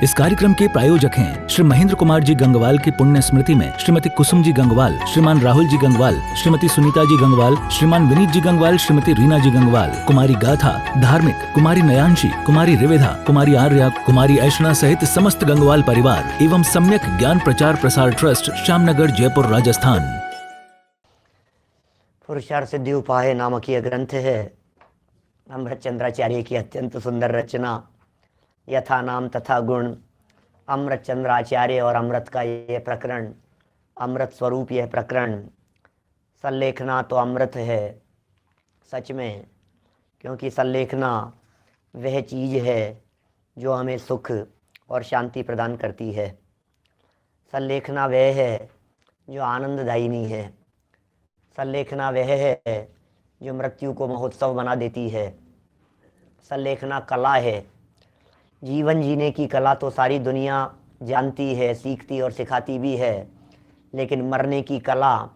इस कार्यक्रम के प्रायोजक हैं श्री महेंद्र कुमार जी गंगवाल की पुण्य स्मृति में श्रीमती कुसुम जी गंगवाल, श्रीमान राहुल जी गंगवाल, श्रीमती सुनीता जी गंगवाल, श्रीमान विनीत जी गंगवाल, श्रीमती रीना जी गंगवाल, कुमारी गाथा धार्मिक, कुमारी नयांशी, कुमारी रिवेधा, कुमारी आर्या, कुमारी ऐशना सहित समस्त गंगवाल परिवार एवं सम्यक ज्ञान प्रचार प्रसार ट्रस्ट, श्यामनगर, जयपुर, राजस्थान। पुरुषार्थ सिद्धि उपाय नामक यह ग्रंथ है अमृत चंद्राचार्य की अत्यंत सुंदर रचना। यथा नाम तथा गुण, अमृत चंद्राचार्य और अमृत का यह प्रकरण, अमृत स्वरूप यह प्रकरण। संलेखना तो अमृत है सच में, क्योंकि संलेखना वह चीज़ है जो हमें सुख और शांति प्रदान करती है। संलेखना वह है जो आनंददायिनी है। संलेखना वह है जो मृत्यु को महोत्सव बना देती है। संलेखना कला है। जीवन जीने की कला तो सारी दुनिया जानती है, सीखती और सिखाती भी है, लेकिन मरने की कला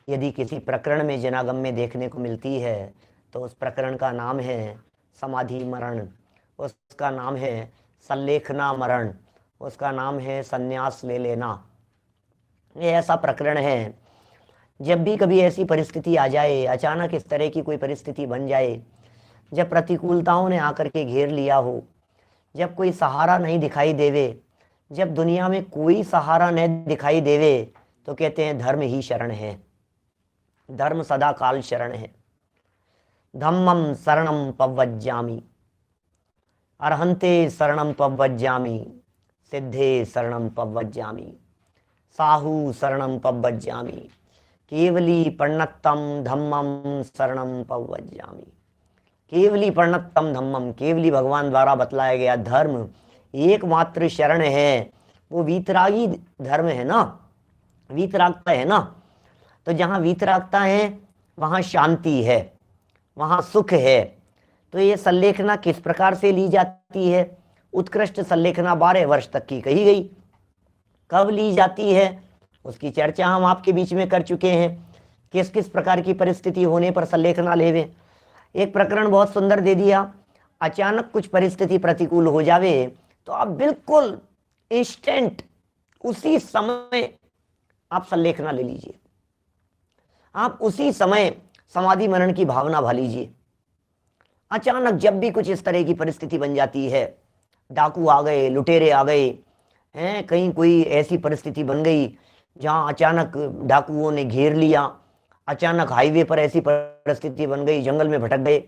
यदि किसी प्रकरण में जनागम में देखने को मिलती है तो उस प्रकरण का नाम है समाधि मरण, उसका नाम है संलेखना मरण, उसका नाम है संन्यास ले लेना। ये ऐसा प्रकरण है, जब भी कभी ऐसी परिस्थिति आ जाए, अचानक इस तरह की कोई परिस्थिति बन जाए, जब प्रतिकूलताओं ने आकर के घेर लिया हो, जब कोई सहारा नहीं दिखाई देवे, जब दुनिया में कोई सहारा नहीं दिखाई देवे, तो कहते हैं धर्म ही शरण है। धर्म सदा काल शरण है। धम्मम शरणम पव्वज्जामि, अर्हन्ते शरणम पव्वज्जामि, सिद्धे शरणम पव्वज्जामि, साहु शरणम पव्वज्जामि, केवली पर्णत्तम धम्मम शरणम पव्वज्जामि। केवली पर्णत्तम धम्मम, केवली भगवान द्वारा बतलाया गया धर्म एकमात्र शरण है। वो वीतरागी धर्म है ना, वीतरागता है ना। तो जहाँ वीतरागता है वहाँ शांति है, वहाँ सुख है। तो ये संलेखना किस प्रकार से ली जाती है? उत्कृष्ट संलेखना 12 वर्ष तक की कही गई। कब ली जाती है उसकी चर्चा हम आपके बीच में कर चुके हैं। किस किस प्रकार की परिस्थिति होने पर संलेखना लेवे। एक प्रकरण बहुत सुंदर दे दिया, अचानक कुछ परिस्थिति प्रतिकूल हो जावे तो आप बिल्कुल इंस्टेंट उसी समय आप संलेखना ले लीजिए। आप उसी समय समाधि मरण की भावना भा लीजिए। अचानक जब भी कुछ इस तरह की परिस्थिति बन जाती है, डाकू आ गए, लुटेरे आ गए हैं, कहीं कोई ऐसी परिस्थिति बन गई जहां अचानक डाकुओं ने घेर लिया, अचानक हाईवे पर ऐसी परिस्थिति बन गई, जंगल में भटक गए,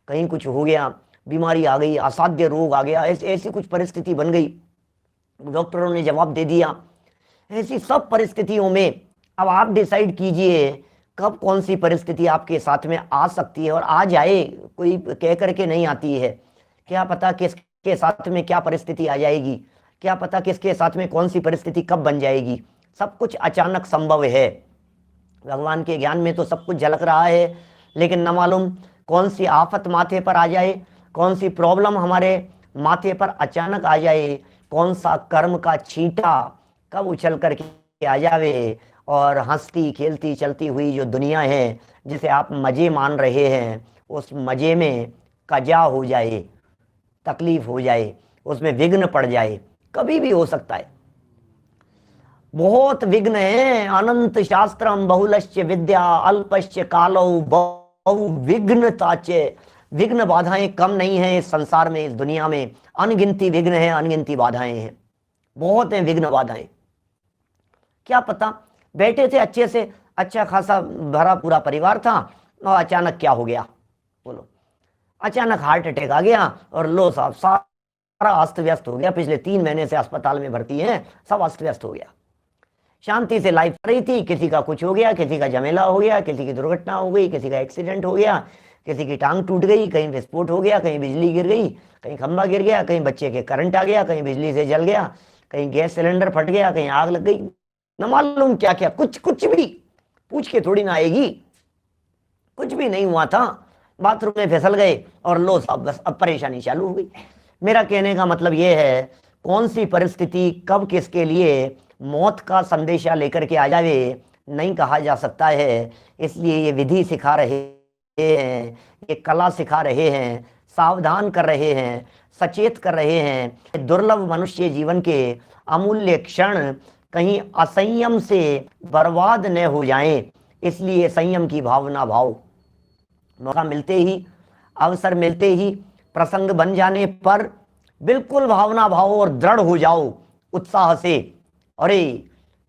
कहीं कुछ हो गया, बीमारी आ गई, असाध्य रोग आ गया, ऐसी कुछ परिस्थिति बन गई, डॉक्टरों ने जवाब दे दिया। ऐसी सब परिस्थितियों में अब आप डिसाइड कीजिए कब कौन सी परिस्थिति आपके साथ में आ सकती है और आ जाए। कोई कह करके नहीं आती है। क्या पता किसके साथ में क्या परिस्थिति आ जाएगी, क्या पता किसके साथ में कौन सी परिस्थिति कब बन जाएगी। सब कुछ अचानक संभव है। भगवान के ज्ञान में तो सब कुछ झलक रहा है, लेकिन न मालूम कौन सी आफत माथे पर आ जाए, कौन सी प्रॉब्लम हमारे माथे पर अचानक आ जाए, कौन सा कर्म का छींटा कब उछल करके आ जावे और हंसती खेलती चलती हुई जो दुनिया है जिसे आप मजे मान रहे हैं, उस मजे में कजा हो जाए, तकलीफ हो जाए, उसमें विघ्न पड़ जाए। कभी भी हो सकता है। बहुत विघ्न है। अनंत शास्त्रम बहुलश्च विद्या अल्पश्च कालो बहु विघ्नताचे। विघ्न बाधाएं कम नहीं है इस संसार में, इस दुनिया में अनगिनती विघ्न है, अनगिनती बाधाएं हैं, बहुत हैं विघ्न बाधाएं। क्या पता बैठे थे अच्छे से, अच्छा खासा भरा पूरा परिवार था और अचानक क्या हो गया, बोलो। अचानक हार्ट अटैक आ गया और लो साहब सारा अस्त व्यस्त हो गया। पिछले 3 महीने से अस्पताल में भर्ती हैं, सब अस्त व्यस्त हो गया। शांति से लाइफ रही थी, किसी का कुछ हो गया, किसी का झमेला हो गया, किसी की दुर्घटना हो गई, किसी का एक्सीडेंट हो गया, किसी की टांग टूट गई, कहीं विस्फोट हो गया, कहीं बिजली गिर गई, कहीं खंभा गिर गया, कहीं बच्चे के करंट आ गया, कहीं बिजली से जल गया, कहीं गैस सिलेंडर फट गया, कहीं आग लग गई, न मालूम क्या क्या। कुछ भी पूछ के थोड़ी ना आएगी। कुछ भी नहीं हुआ था, बाथरूम में फिसल गए और लो साहब बस अब परेशानी चालू हो गई। मेरा कहने का मतलब ये है, कौन सी परिस्थिति कब किसके लिए मौत का संदेशा लेकर के आ जावे नहीं कहा जा सकता है। इसलिए ये विधि सिखा रहे हैं, ये कला सिखा रहे हैं, सावधान कर रहे हैं, सचेत कर रहे हैं। दुर्लभ मनुष्य जीवन के अमूल्य क्षण कहीं असंयम से बर्बाद न हो जाएं, इसलिए संयम की भावना भाव। मौका मिलते ही, अवसर मिलते ही, प्रसंग बन जाने पर बिल्कुल भावना भाव और दृढ़ हो जाओ उत्साह से। अरे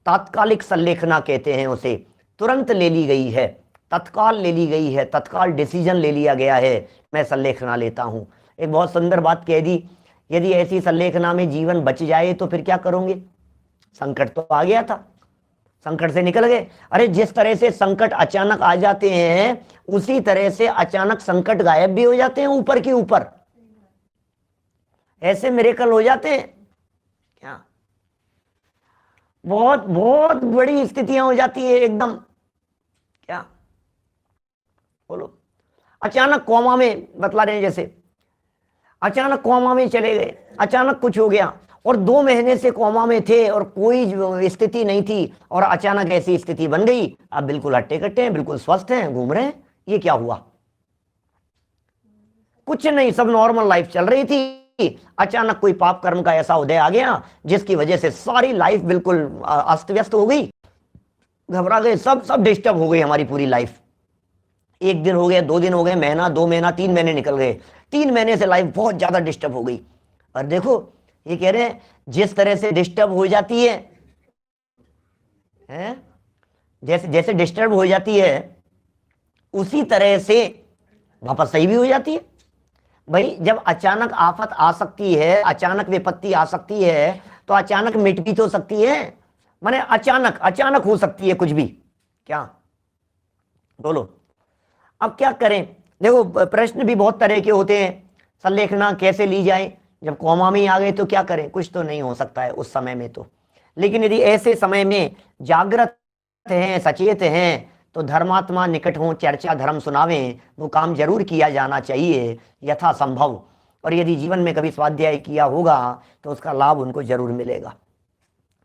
तात्कालिक संलेखना कहते हैं उसे, तुरंत ले ली गई है, तत्काल ले ली गई है, तत्काल डिसीजन ले लिया गया है, मैं संलेखना लेता हूं। एक बहुत सुंदर बात कह दी, यदि ऐसी संलेखना में जीवन बच जाए तो फिर क्या करोगे? संकट तो आ गया था, संकट से निकल गए। अरे जिस तरह से संकट अचानक आ जाते हैं, उसी तरह से अचानक संकट गायब भी हो जाते हैं ऊपर के ऊपर। ऐसे मिरेकल हो जाते हैं क्या? बहुत बहुत बड़ी स्थितियां हो जाती है एकदम। क्या बोलो? अचानक कोमा में बतला रहे हैं, जैसे अचानक कोमा में चले गए, अचानक कुछ हो गया और 2 महीने से कोमा में थे और कोई स्थिति नहीं थी और अचानक ऐसी स्थिति बन गई, अब बिल्कुल हट्टे कट्टे हैं, बिल्कुल स्वस्थ हैं, घूम रहे हैं। ये क्या हुआ? कुछ नहीं, सब नॉर्मल लाइफ चल रही थी, अचानक कोई पाप कर्म का ऐसा उदय आ गया जिसकी वजह से सारी लाइफ बिल्कुल अस्त व्यस्त हो गई, घबरा गए, सब डिस्टर्ब हो गई हमारी पूरी लाइफ। 1 दिन हो गया, 2 दिन हो गए, महीना, 2 महीना, 3 महीने निकल गए, 3 महीने से लाइफ बहुत ज्यादा डिस्टर्ब हो गई। और देखो ये कह रहे हैं जिस तरह से डिस्टर्ब हो जाती है, जैसे डिस्टर्ब हो जाती है उसी तरह से वापस सही भी हो जाती है। भाई जब अचानक आफत आ सकती है, अचानक विपत्ति आ सकती है, तो अचानक मिट भी तो सकती है, माने अचानक हो सकती है कुछ भी। क्या बोलो? अब क्या करें? देखो प्रश्न भी बहुत तरह के होते हैं, संलेखना कैसे ली जाए? जब कोमा में आ गए तो क्या करें? कुछ तो नहीं हो सकता है उस समय में तो, लेकिन यदि ऐसे समय में जागृत हैं, सचेत हैं, तो धर्मात्मा निकट हों, चर्चा धर्म सुनावें, वो काम जरूर किया जाना चाहिए यथा संभव। और यदि जीवन में कभी स्वाध्याय किया होगा तो उसका लाभ उनको जरूर मिलेगा।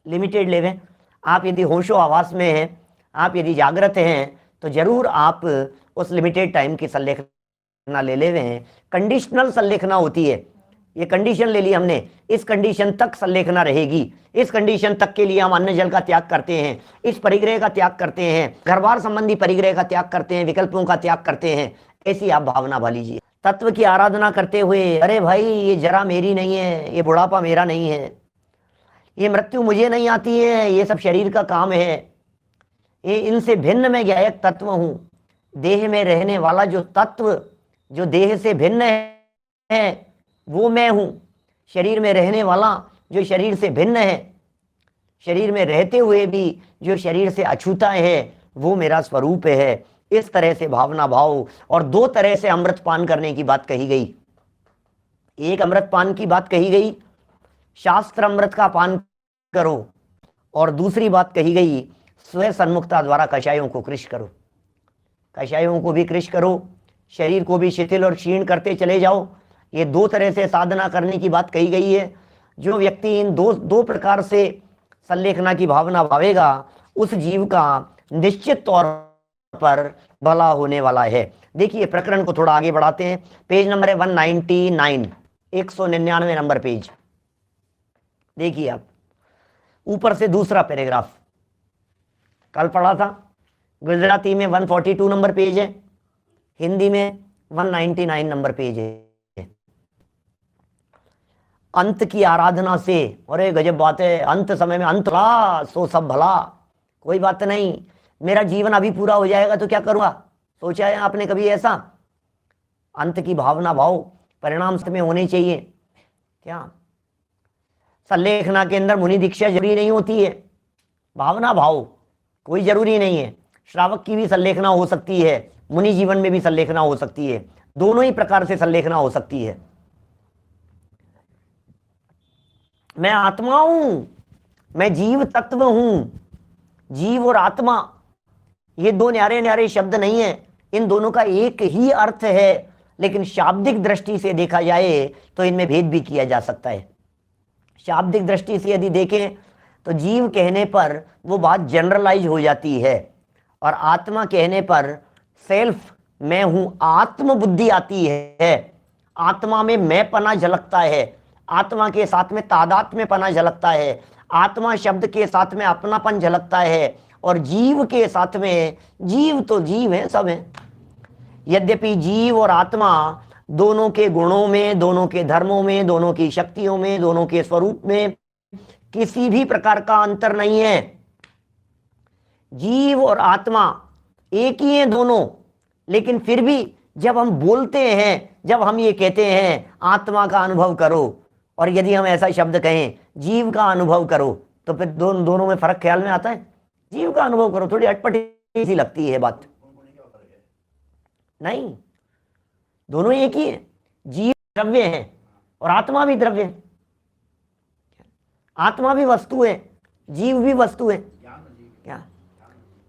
लिमिटेड लेवें, आप यदि होशो आवास में हैं, आप यदि जागृत हैं, तो जरूर आप उस लिमिटेड टाइम की संलेखना ले लेवें। कंडीशनल संलेखना होती है, ये कंडीशन ले ली हमने, इस कंडीशन तक संलेखना रहेगी, इस कंडीशन तक के लिए हम अन्न जल का त्याग करते हैं, इस परिग्रह का त्याग करते हैं, घर बार संबंधी परिग्रह का त्याग करते हैं, विकल्पों का त्याग करते हैं। ऐसी आप भावना भा लीजिए। तत्व की आराधना करते हुए, अरे भाई ये जरा मेरी नहीं है, ये बुढ़ापा मेरा नहीं है, ये मृत्यु मुझे नहीं आती है, ये सब शरीर का काम है, ये इनसे भिन्न मैं गायक तत्व हूं। देह में रहने वाला जो तत्व, जो देह से भिन्न है, वो मैं हूं। शरीर में रहने वाला जो शरीर से भिन्न है, शरीर में रहते हुए भी जो शरीर से अछूता है, वो मेरा स्वरूप है। इस तरह से भावना भाव। और 2 तरह से अमृत पान करने की बात कही गई। एक अमृत पान की बात कही गई, शास्त्र अमृत का पान करो, और दूसरी बात कही गई स्वयं सन्मुखता द्वारा कषायों को कृश करो। कषायों को भी कृश करो, शरीर को भी शिथिल और क्षीण करते चले जाओ। ये 2 तरह से साधना करने की बात कही गई है। जो व्यक्ति इन दो प्रकार से संलेखना की भावना भावेगा, उस जीव का निश्चित तौर पर भला होने वाला है। देखिए प्रकरण को थोड़ा आगे बढ़ाते हैं। पेज नंबर है 199, 199 नंबर पेज। देखिए आप ऊपर से दूसरा पैराग्राफ, कल पढ़ा था, गुजराती में 142 नंबर पेज है, हिंदी में 199 नंबर पेज है। अंत की आराधना से, अरे गजब बात है, अंत समय में अंत भला सो सब भला। कोई बात नहीं, मेरा जीवन अभी पूरा हो जाएगा तो क्या करूंगा? सोचा है आपने कभी ऐसा? अंत की भावना भाव परिणाम में होने चाहिए। क्या संलेखना के अंदर मुनि दीक्षा जरूरी नहीं होती है, भावना भाव कोई जरूरी नहीं है। श्रावक की भी संलेखना हो सकती है, मुनि जीवन में भी संलेखना हो सकती है, दोनों ही प्रकार से संलेखना हो सकती है। मैं आत्मा हूं, मैं जीव तत्व हूं। जीव और आत्मा ये 2 न्यारे न्यारे शब्द नहीं है, इन दोनों का एक ही अर्थ है, लेकिन शाब्दिक दृष्टि से देखा जाए तो इनमें भेद भी किया जा सकता है। शाब्दिक दृष्टि से यदि देखें तो जीव कहने पर वो बात जनरलाइज हो जाती है, और आत्मा कहने पर सेल्फ, मैं हूं, आत्म बुद्धि आती है। आत्मा में मैं पना झलकता है, आत्मा के साथ में तादात्म्य पना झलकता है, आत्मा शब्द के साथ में अपनापन झलकता है, और जीव के साथ में, जीव तो जीव है, सब है। यद्यपि जीव और आत्मा दोनों के गुणों में, दोनों के धर्मों में, दोनों की शक्तियों में, दोनों के स्वरूप में किसी भी प्रकार का अंतर नहीं है। जीव और आत्मा एक ही है दोनों, लेकिन फिर भी जब हम बोलते हैं, जब हम ये कहते हैं आत्मा का अनुभव करो, और यदि हम ऐसा शब्द कहें जीव का अनुभव करो, तो फिर दोनों में फर्क ख्याल में आता है? जीव का अनुभव करो थोड़ी अटपटी सी लगती है बात, नहीं, दोनों एक ही है। जीव द्रव्य है और आत्मा भी द्रव्य है, आत्मा भी वस्तु है, जीव भी वस्तु है, क्या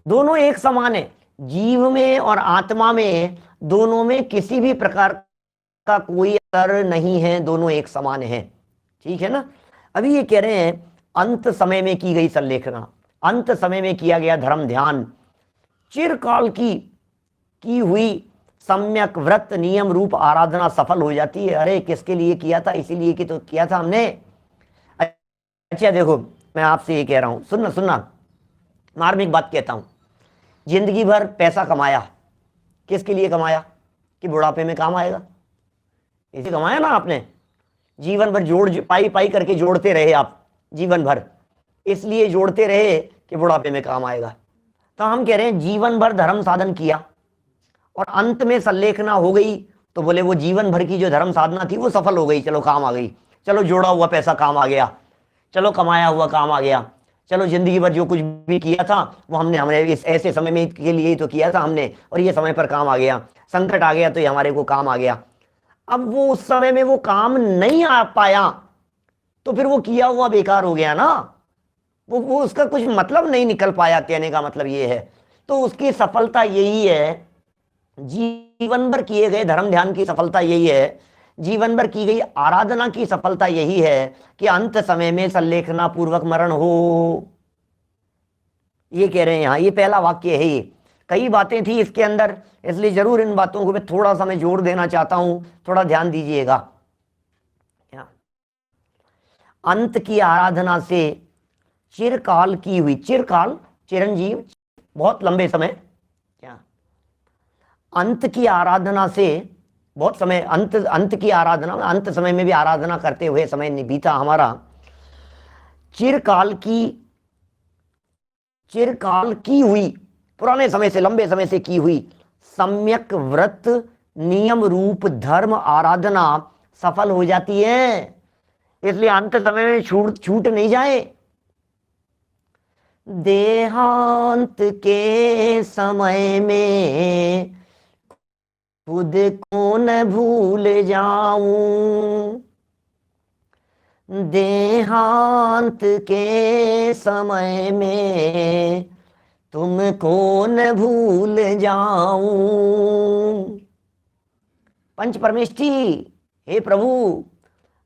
दोनों एक समान है? जीव में और आत्मा में, दोनों में किसी भी प्रकार का कोई अंतर नहीं है, दोनों एक समान है, ठीक है ना। अभी ये कह रहे हैं अंत समय में की गई संलेखना, अंत समय में किया गया धर्म ध्यान, चिरकाल की हुई सम्यक व्रत नियम रूप आराधना सफल हो जाती है। अरे किसके लिए किया था? इसीलिए कि तो किया था हमने। अच्छा देखो, मैं आपसे ये कह रहा हूं, सुनना, मार्मिक बात कहता हूं। जिंदगी भर पैसा कमाया, किसके लिए कमाया? कि बुढ़ापे में काम आएगा, इसे कमाया ना आपने। जीवन भर पाई करके जोड़ते रहे आप, जीवन भर इसलिए जोड़ते रहे कि बुढ़ापे में काम आएगा। तो हम कह रहे हैं जीवन भर धर्म साधन किया और अंत में संलेखना हो गई, तो बोले वो जीवन भर की जो धर्म साधना थी वो सफल हो गई, चलो काम आ गई, चलो जोड़ा हुआ पैसा काम आ गया, चलो कमाया हुआ काम आ गया, चलो जिंदगी भर जो कुछ भी किया था वो हमने इस ऐसे समय में के लिए ही तो किया था हमने, और ये समय पर काम आ गया, संकट आ गया तो ये हमारे को काम आ गया। अब वो उस समय में वो काम नहीं आ पाया, तो फिर वो किया हुआ बेकार हो गया ना, वो उसका कुछ मतलब नहीं निकल पाया, कहने का मतलब ये है। तो उसकी सफलता यही है, जीवन भर किए गए धर्म ध्यान की सफलता यही है, जीवन भर की गई आराधना की सफलता यही है कि अंत समय में संलेखना पूर्वक मरण हो। ये कह रहे हैं यहां, ये पहला वाक्य है। ये कई बातें थी इसके अंदर, इसलिए जरूर इन बातों को मैं थोड़ा सा मैं जोर देना चाहता हूं, थोड़ा ध्यान दीजिएगा। अंत की आराधना से चिरकाल की हुई, चिरकाल चिरंजीव बहुत लंबे समय, क्या अंत की आराधना से बहुत समय, अंत की आराधना, अंत समय में भी आराधना करते हुए समय नहीं बीता हमारा। चिरकाल की हुई, पुराने समय से, लंबे समय से की हुई सम्यक व्रत नियम रूप धर्म आराधना सफल हो जाती है। इसलिए अंत समय में छूट नहीं जाए। देहांत के समय में खुद को न भूल जाऊं, देहांत के समय में तुमको न भूल जाऊं। पंच परमेष्ठी, हे प्रभु,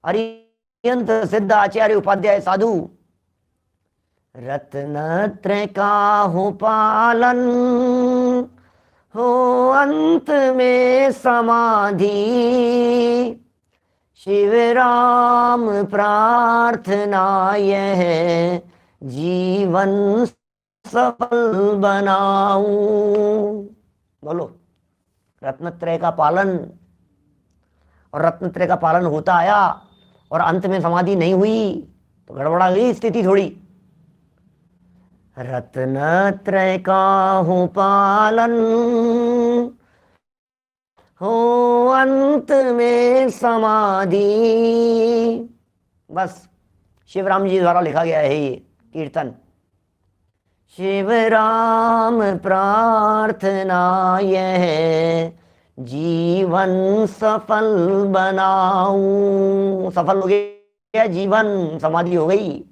अरियंत सिद्ध आचार्य उपाध्याय साधु, रत्नत्रय का हो पालन, हो अंत में समाधि, शिव राम प्रार्थना यह जीवन सफल बनाऊं। बोलो, रत्नत्रय का पालन, और रत्नत्रय का पालन होता आया और अंत में समाधि नहीं हुई तो गड़बड़ा गई स्थिति थोड़ी। रत्नत्रय का हो पालन, हो अंत में समाधि। बस शिवराम जी द्वारा लिखा गया है ये कीर्तन। शिव राम प्रार्थना यह जीवन सफल बनाऊं। सफल हो गया जीवन, समाधि हो गई,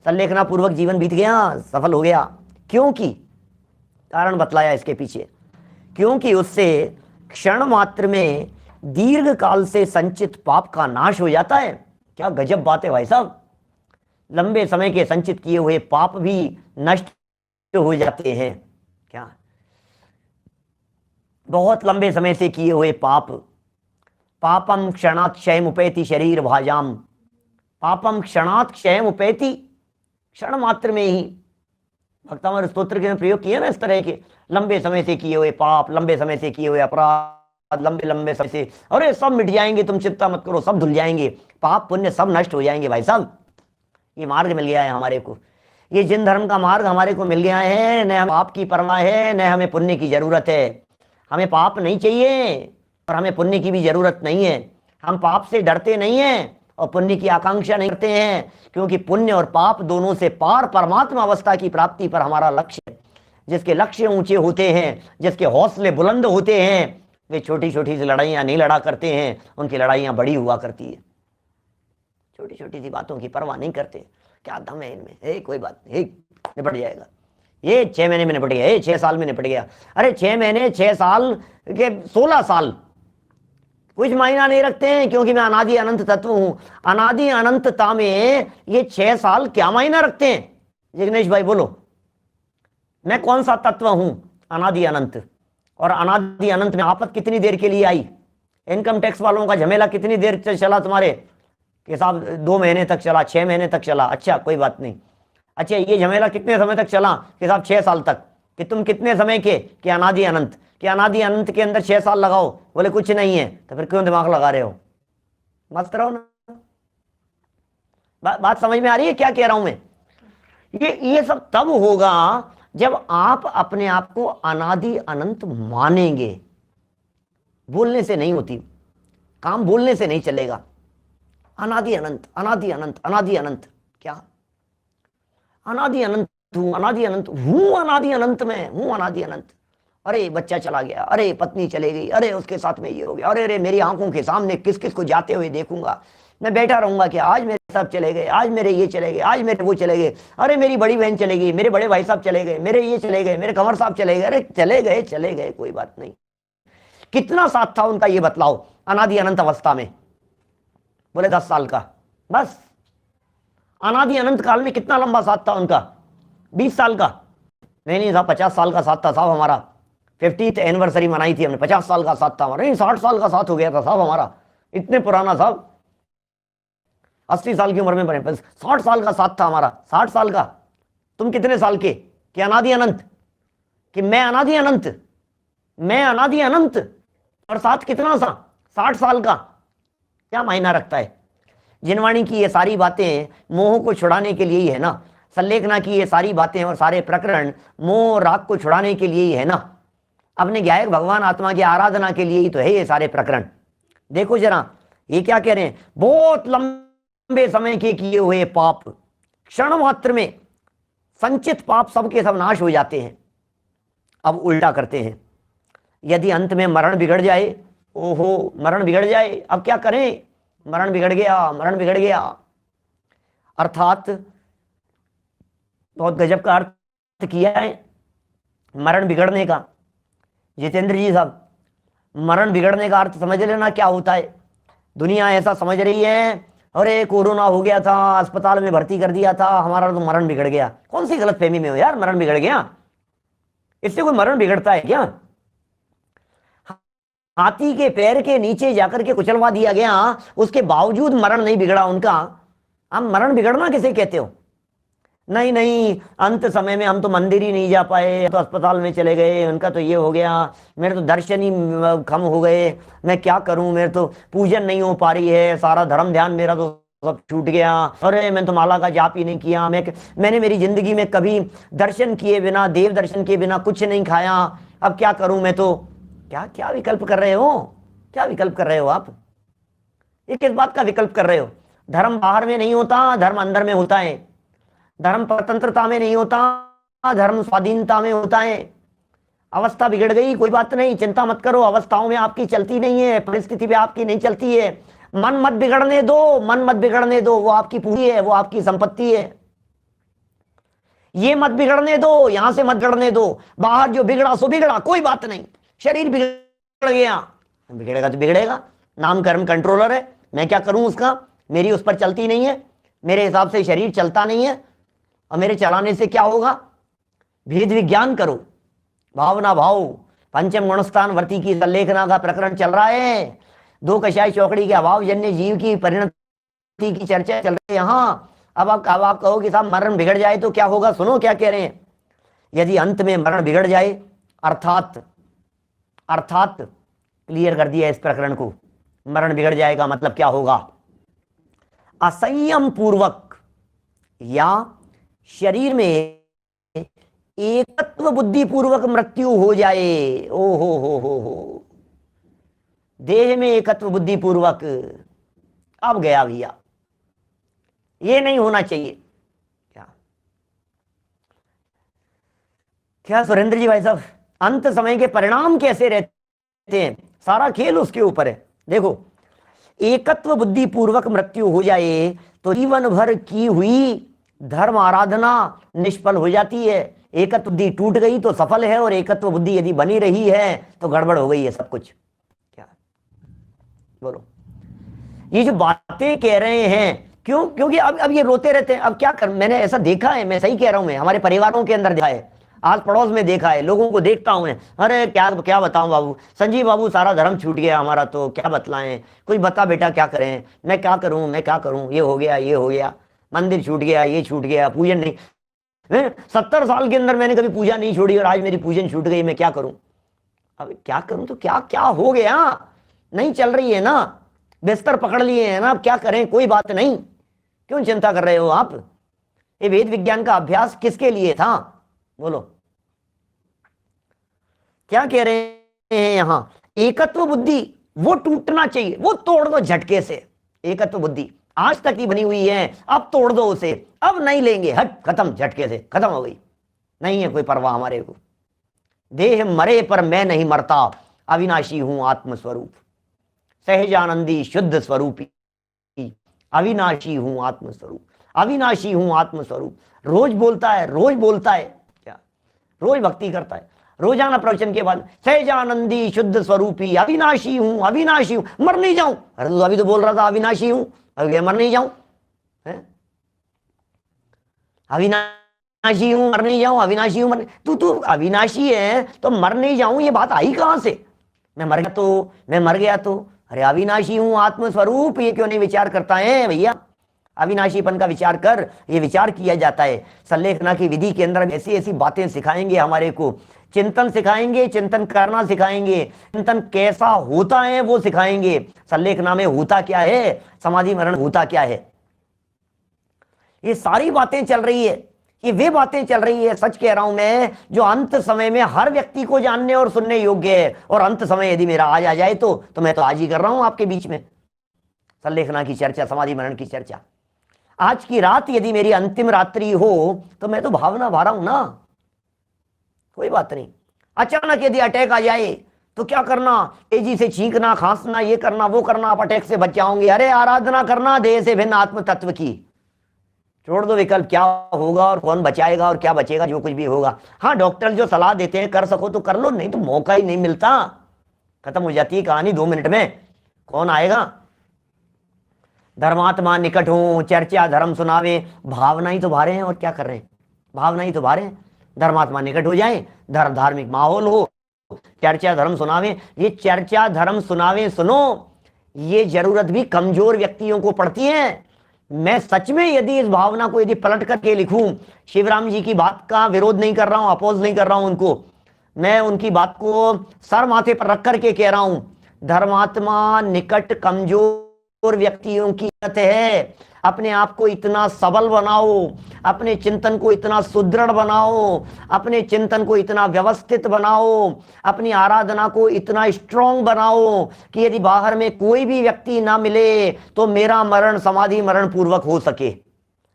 संलेखना पूर्वक जीवन बीत गया, सफल हो गया। क्योंकि कारण बतलाया इसके पीछे, क्योंकि उससे क्षण मात्र में दीर्घ काल से संचित पाप का नाश हो जाता है। क्या गजब बात है भाई साहब, लंबे समय के संचित किए हुए पाप भी नष्ट हो जाते हैं। क्या बहुत लंबे समय से किए हुए पाप पापम क्षणात् क्षयम उपेति शरीर भाजाम, पापम क्षणात् क्षयम उपेति, क्षण मात्र में ही। भक्तामृत स्तोत्र के में प्रयोग किए ना इस तरह के, लंबे समय से किए हुए पाप, लंबे समय से किए हुए अपराध, लंबे लंबे समय से, अरे सब मिट जाएंगे, तुम चिंता मत करो, सब धुल जाएंगे, पाप पुण्य सब नष्ट हो जाएंगे। भाई साहब ये मार्ग मिल गया है हमारे को, ये जिन धर्म का मार्ग हमारे को मिल गया है, न हम पाप की परवाह है, न हमें पुण्य की जरूरत है। हमें पाप नहीं चाहिए और हमें पुण्य की भी जरूरत नहीं है। हम पाप से डरते नहीं हैं और पुण्य की आकांक्षा नहीं करते हैं, क्योंकि पुण्य और पाप दोनों से पार परमात्मा अवस्था की प्राप्ति पर हमारा लक्ष्य है। जिसके लक्ष्य ऊंचे होते हैं, जिसके हौसले बुलंद होते हैं, वे छोटी छोटी सी लड़ाइयाँ नहीं लड़ा करते हैं, उनकी लड़ाइयाँ बड़ी हुआ करती है। छोटी छोटी सी बातों की परवाह नहीं करते, क्या दम है इनमें, कोई बात नहीं, निपट जाएगा, ये 6 महीने में निपट गया, ये 6 साल में निपट गया। अरे 6 महीने 6 साल के 16 साल कुछ मायना नहीं रखते हैं, क्योंकि मैं अनादि अनंत तत्व हूं। अनादि अनंतता में ये 6 साल क्या मायना रखते हैं? जिग्नेश भाई बोलो, मैं कौन सा तत्व हूं? अनादि अनंत। और अनादि अनंत में आफत कितनी देर के लिए आई? इनकम टैक्स वालों का झमेला कितनी देर चला तुम्हारे कि साहब 2 महीने तक चला, 6 महीने तक चला, अच्छा कोई बात नहीं। अच्छा ये झमेला कितने समय तक चला कि साहब 6 साल तक, कि तुम कितने समय के? कि अनादि अनंत। कि अनादि अनंत के अंदर 6 साल लगाओ, बोले कुछ नहीं है, तो फिर क्यों दिमाग लगा रहे हो? मस्त रहो ना। बात समझ में आ रही है क्या कह रहा हूं मैं? ये सब तब होगा जब आप अपने आप को अनादि अनंत मानेंगे। बोलने से नहीं होती, काम बोलने से नहीं चलेगा। अनादि अनंत, अनादि अनंत, अनादि अनंत, क्या अनादि अनंत हूं, अनादि अनंत हूं, अनादि अनंत में हूं, अनादि अनंत। अरे बच्चा चला गया, अरे पत्नी चले गई, अरे उसके साथ में ये हो गया, अरे मेरी आंखों के सामने किस किस को जाते हुए देखूंगा, मैं बैठा रहूंगा कि आज मेरे सब चले गए, आज मेरे ये चले गए, आज मेरे वो चले गए, अरे मेरी बड़ी बहन चले गई, मेरे बड़े भाई साहब चले गए, मेरे ये चले गए, मेरे कंवर साहब चले गए, अरे चले गए कोई बात नहीं। कितना साथ था उनका ये बतलाओ अनादि अनंत अवस्था में? बोले 10 साल का, बस। अनादि अनंत काल में कितना लंबा साथ था उनका? 20 साल का? नहीं साहब 50 साल का साथ था साहब हमारा। 50th एनिवर्सरी मनाई थी हमने, 50 साल का साथ था हमारा। नहीं 60 साल का साथ हो गया था साहब हमारा, इतने पुराना साहब, 80 साल की उम्र में बने, 60 साल का साथ था हमारा। 60 साल का? तुम कितने साल के? कि अनादि अनंत? कि मैं अनादि अनंत, मैं अनादि अनंत और साथ कितना सा? 60 साल का? क्या मायना रखता है? जिनवाणी की ये सारी बातें मोह को छुड़ाने के लिए ही है ना। सल्लेखना की ये सारी बातें और सारे प्रकरण मोह राग को छुड़ाने के लिए ही है ना। अपने गायक भगवान आत्मा की आराधना के लिए ही तो है ये सारे प्रकरण। देखो जरा ये क्या कह रहे हैं, बहुत लंबे समय के किए हुए पाप क्षण मात्र में, संचित पाप सबके सब नाश हो जाते हैं। अब उल्टा करते हैं, यदि अंत में मरण बिगड़ जाए, ओहो मरण बिगड़ जाए, अब क्या करें? मरण बिगड़ गया, मरण बिगड़ गया। अर्थात बहुत गजब का अर्थ किया है मरण बिगड़ने का। जितेंद्र जी साहब, मरण बिगड़ने का अर्थ समझ लेना क्या होता है। दुनिया ऐसा समझ रही है, अरे कोरोना हो गया था, अस्पताल में भर्ती कर दिया था, हमारा तो मरण बिगड़ गया। कौन सी गलत फहमी में हो यार, मरण बिगड़ गया? इससे कोई मरण बिगड़ता है क्या? हाथी के पैर के नीचे जाकर के कुचलवा दिया गया, उसके बावजूद मरण नहीं बिगड़ा उनका। हम मरण बिगड़ना किसे कहते हो? नहीं अंत समय में हम तो मंदिर ही नहीं जा पाए, तो अस्पताल में चले गए, उनका तो ये हो गया, मेरे तो दर्शन ही कम हो गए, मैं क्या करूं, मेरे तो पूजन नहीं हो पा रही है, सारा धर्म ध्यान मेरा तो सब छूट गया, अरे मैं तो माला का जाप ही नहीं किया, मैंने मेरी जिंदगी में कभी दर्शन किए बिना, देव दर्शन किए बिना कुछ नहीं खाया, अब क्या करूं मैं तो। क्या क्या विकल्प कर रहे हो? क्या विकल्प कर रहे हो आप? ये किस बात का विकल्प कर रहे हो? धर्म बाहर में नहीं होता, धर्म अंदर में होता है। धर्म स्वतंत्रता में नहीं होता, धर्म स्वाधीनता में होता है। अवस्था बिगड़ गई, कोई बात नहीं, चिंता मत करो, अवस्थाओं में आपकी चलती नहीं है, परिस्थिति में आपकी नहीं चलती है। मन मत बिगड़ने दो, मन मत बिगड़ने दो, वो आपकी पूरी है, वो आपकी संपत्ति है। ये मत बिगड़ने दो, यहां से मत बिगड़ने दो, बाहर जो बिगड़ा सो बिगड़ा, कोई बात नहीं। शरीर बिगड़ गया, बिगड़ेगा तो बिगड़ेगा, नाम कर्म कंट्रोलर है, मैं क्या करूं उसका? मेरी उस पर चलती नहीं है, मेरे हिसाब से शरीर चलता नहीं है, और मेरे चलाने से क्या होगा? भेद विज्ञान करो, भावना भाव, पंचम गुणस्थान वर्ती की सल्लेखना का प्रकरण चल रहा है। दो कषाय चौकड़ी के अभावजन्य जीव की परिणति की चर्चा चल रही है यहाँ। अब आप कहो कि साहब मरण बिगड़ जाए तो क्या होगा, सुनो क्या कह रहे हैं। यदि अंत में मरण बिगड़ जाए, अर्थात क्लियर कर दिया इस प्रकरण को, मरण बिगड़ जाएगा मतलब क्या होगा, असंयम पूर्वक या शरीर में एकत्व बुद्धि पूर्वक मृत्यु हो जाए। ओ हो, देह में एकत्व बुद्धि पूर्वक, अब गया भैया, ये नहीं होना चाहिए। क्या सुरेंद्र जी भाई साहब, अंत समय के परिणाम कैसे रहते हैं, सारा खेल उसके ऊपर है। देखो, एकत्व बुद्धि पूर्वक मृत्यु हो जाए तो जीवन भर की हुई धर्म आराधना निष्फल हो जाती है। एकत्व बुद्धि टूट गई तो सफल है, और एकत्व बुद्धि यदि बनी रही है तो गड़बड़ हो गई है सब कुछ। क्या बोलो, ये जो बातें कह रहे हैं, क्यों? क्योंकि अब ये रोते रहते हैं। अब क्या कर, मैंने ऐसा देखा है, मैं सही कह रहा हूं, मैं हमारे परिवारों के अंदर देखा है, आस पड़ोस में देखा है, लोगों को देखता हूं मैं। अरे क्या बताऊं बाबू, संजीव बाबू सारा धर्म छूट गया हमारा, तो क्या बतलाएं, कुछ बता बेटा क्या करें, मैं क्या करूं, ये हो गया, मंदिर छूट गया, ये छूट गया, पूजन नहीं, 70 साल के अंदर मैंने कभी पूजा नहीं छोड़ी और आज मेरी पूजन छूट गई, मैं क्या करूं? अब क्या करूं तो क्या हो गया, नहीं चल रही है ना, बिस्तर पकड़ लिए हैं ना, अब क्या करें, कोई बात नहीं, क्यों चिंता कर रहे हो आप? ये वेद विज्ञान का अभ्यास किसके लिए था, बोलो? क्या कह रहे हैं यहां, एकत्व बुद्धि वो टूटना चाहिए, वो तोड़ दो झटके से। एकत्व बुद्धि आज तक की बनी हुई है, अब तोड़ दो उसे, अब नहीं लेंगे, हट, खत्म, झटके से खत्म हो गई, नहीं है कोई परवाह हमारे को। देह मरे पर मैं नहीं मरता, अविनाशी हूं आत्मस्वरूप, सहजानंदी शुद्ध स्वरूपी, अविनाशी हूं आत्मस्वरूप, अविनाशी हूं आत्मस्वरूप। रोज बोलता है क्या, रोज भक्ति करता है, रोजाना प्रवचन के बाद सहजानंदी शुद्ध स्वरूपी, अविनाशी हूं, मर नहीं जाऊं। अरे तो अभी तो बोल रहा था अविनाशी हूं, अभी मर नहीं जाऊं, अविनाशी हूं, मर नहीं जाऊं, अविनाशी हूं, तू अविनाशी है तो मर नहीं जाऊं, ये बात आई कहां से? मैं मर गया तो अरे अविनाशी हूं आत्मस्वरूप, ये क्यों नहीं विचार करता है भैया? अविनाशीपन का विचार कर, ये विचार किया जाता है। संलेखना की विधि के अंदर ऐसी ऐसी बातें सिखाएंगे हमारे को, चिंतन सिखाएंगे, चिंतन करना सिखाएंगे, चिंतन कैसा होता है वो सिखाएंगे। संलेखना में होता क्या है, समाधि मरण होता क्या है, ये सारी बातें चल रही है, ये वे बातें चल रही है, सच कह रहा हूं मैं, जो अंत समय में हर व्यक्ति को जानने और सुनने योग्य है। और अंत समय यदि मेरा आज आ जाए तो मैं तो आज ही कर रहा हूं आपके बीच में संलेखना की चर्चा, समाधि मरण की चर्चा। आज की रात यदि मेरी अंतिम रात्रि हो तो मैं तो भावना भा रहा हूं ना, कोई बात नहीं। अचानक यदि अटैक आ जाए तो क्या करना, तेजी से छींकना, खांसना, ये करना वो करना, आप अटैक से बच जाओगे। अरे आराधना करना देह से भिन्न आत्म तत्व की, छोड़ दो विकल्प, क्या होगा और कौन बचाएगा और क्या बचेगा, जो कुछ भी होगा। हाँ, डॉक्टर जो सलाह देते हैं कर सको तो कर लो, नहीं तो मौका ही नहीं मिलता, खत्म हो जाती है कहानी 2 मिनट में, कौन आएगा? धर्मात्मा निकट हो, चर्चा धर्म सुनावे, भावना ही तो भा रहे हैं, और क्या कर रहे हैं, भावना ही तो भा रहे हैं। धर्मात्मा निकट हो जाए, धार्मिक माहौल हो, चर्चा धर्म सुनावे। ये चर्चा धर्म सुनावे सुनो, ये जरूरत भी कमजोर व्यक्तियों को पड़ती है। मैं सच में यदि इस भावना को यदि पलट करके लिखूं, शिवराम जी की बात का विरोध नहीं कर रहा हूं, अपोज नहीं कर रहा हूं उनको, मैं उनकी बात को सर माथे पर रख करके कह रहा हूं, धर्मात्मा निकट कमजोर व्यक्तियों की है। अपने आप को इतना सबल बनाओ, अपने चिंतन को इतना सुदृढ़ बनाओ, अपने चिंतन को इतना व्यवस्थित बनाओ, अपनी आराधना को इतना स्ट्रांग बनाओ कि यदि बाहर में कोई भी व्यक्ति ना मिले तो मेरा मरण समाधि मरण पूर्वक हो सके।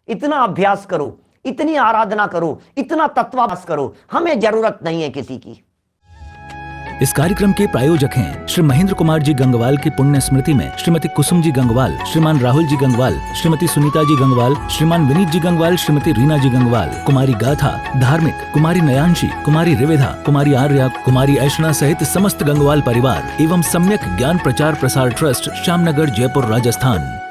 इतना अभ्यास करो, इतनी आराधना करो, इतना तत्वाभ्यास करो, हमें जरूरत नहीं है किसी की। इस कार्यक्रम के प्रायोजक हैं श्री महेंद्र कुमार जी गंगवाल की पुण्य स्मृति में श्रीमती कुसुम जी गंगवाल, श्रीमान राहुल जी गंगवाल, श्रीमती सुनीता जी गंगवाल, श्रीमान विनीत जी गंगवाल, श्रीमती रीना जी गंगवाल, कुमारी गाथा, धार्मिक, कुमारी नयांशी, कुमारी रिवेधा, कुमारी आर्या, कुमारी ऐशना सहित समस्त गंगवाल परिवार एवं सम्यक ज्ञान प्रचार प्रसार ट्रस्ट, श्यामनगर, जयपुर, राजस्थान।